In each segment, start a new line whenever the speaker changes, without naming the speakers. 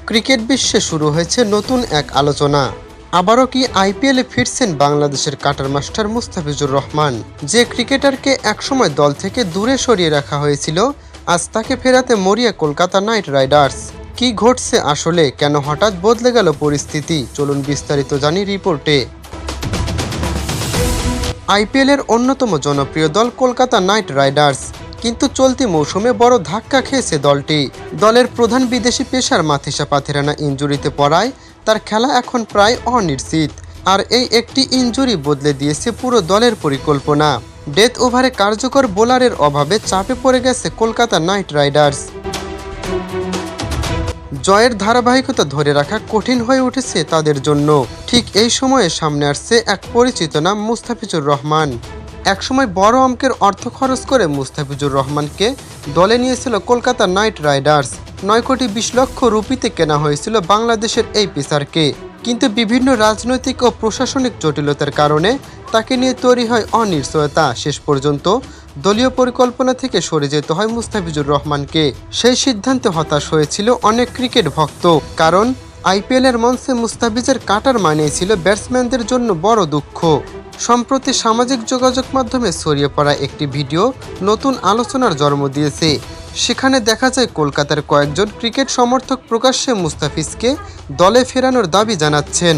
Cricket বিশ্বে শুরু হয়েছে নতুন এক আলোচনা। আবারও কি আইপিএলে ফিরছেন বাংলাদেশের কাটার মাস্টার মুস্তাফিজুর রহমান? যে ক্রিকেটারকে একসময় দল থেকে দূরে সরিয়ে রাখা হয়েছিল, আজ তাকে ফেরাতে মরিয়া কলকাতা নাইট রাইডার্স। কি ঘটছে আসলে, কেন হঠাৎ বদলে গেল পরিস্থিতি? চলুন বিস্তারিত জানি রিপোর্টে। আইপিএলের অন্যতম জনপ্রিয় দল কলকাতা নাইট রাইডার্স, কিন্তু চলতি মৌসুমে বড় ধাক্কা খেয়েছে দলটি। দলের প্রধান বিদেশি পেসার মাথিসা পাথিরানা ইনজুরিতে পড়ায় তার খেলা এখন প্রায় অনিশ্চিত। আর এই একটি ইনজুরি বদলে দিয়েছে পুরো দলের পরিকল্পনা। ডেথ ওভারে কার্যকর বোলারের অভাবে চাপে পড়ে গেছে কলকাতা নাইট রাইডার্স। জয়ের ধারাবাহিকতা ধরে রাখা কঠিন হয়ে উঠেছে তাদের জন্য। ঠিক এই সময়ে সামনে আসছে এক পরিচিত নাম, মুস্তাফিজুর রহমান। একসময় বড় অঙ্কের অর্থ খরচ করে মুস্তাফিজুর রহমানকে দলে নিয়েছিল কলকাতা নাইট রাইডার্স। 9,20,00,000 রুপিতে কেনা হয়েছিল বাংলাদেশের এই পেসারকে, কিন্তু বিভিন্ন রাজনৈতিক ও প্রশাসনিক জটিলতার কারণে তাকে নিয়ে তৈরি হয় অনিশ্চয়তা। শেষ পর্যন্ত দলীয় পরিকল্পনা থেকে সরে যেতে হয় মুস্তাফিজুর রহমানকে। সেই সিদ্ধান্তে হতাশ হয়েছিল অনেক ক্রিকেট ভক্ত, কারণ আইপিএলের মঞ্চে মুস্তাফিজের কাটার মানেই ছিল ব্যাটসম্যানদের জন্য বড় দুঃখ। সম্প্রতি সামাজিক যোগাযোগ মাধ্যমে ছড়িয়ে পড়া একটি ভিডিও নতুন আলোচনার জন্ম দিয়েছে। সেখানে দেখা যায় কলকাতার কয়েকজন ক্রিকেট সমর্থক প্রকাশ্যে মুস্তাফিজকে দলে ফেরানোর দাবি জানাচ্ছেন।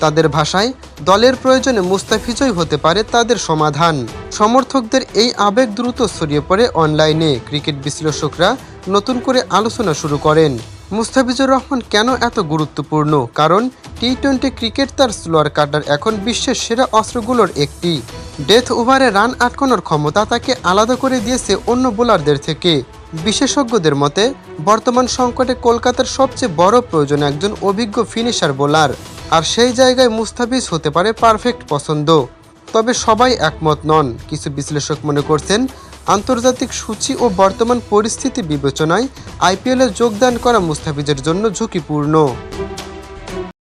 তাদের ভাষায়, দলের প্রয়োজনে মুস্তাফিজই হতে পারে তাদের সমাধান। সমর্থকদের এই আবেগ দ্রুত ছড়িয়ে পড়ে অনলাইনে। ক্রিকেট বিশ্লেষকরা নতুন করে আলোচনা শুরু করেন, মুস্তাফিজুর রহমান কেন এত গুরুত্বপূর্ণ? কারণ টি-20 ক্রিকেট তার স্লোয়ার কাটার এখন বিশ্বের সেরা অস্ত্রগুলোর একটি। ডেথ ওভারে রান আটকানোর ক্ষমতা তাকে আলাদা করে দিয়েছে অন্য বোলারদের থেকে। বিশেষজ্ঞদের মতে, বর্তমান সংকটে কলকাতার সবচেয়ে বড় প্রয়োজন একজন অভিজ্ঞ ফিনিশার বোলার, আর সেই জায়গায় মুস্তাফিজ হতে পারে পারফেক্ট পছন্দ। তবে সবাই একমত নন। কিছু বিশ্লেষক মনে করছেন, আন্তর্জাতিক সূচি ও বর্তমান পরিস্থিতি বিবেচনায় আইপিএলে যোগদান করা মুস্তাফিজের জন্য ঝুঁকিপূর্ণ।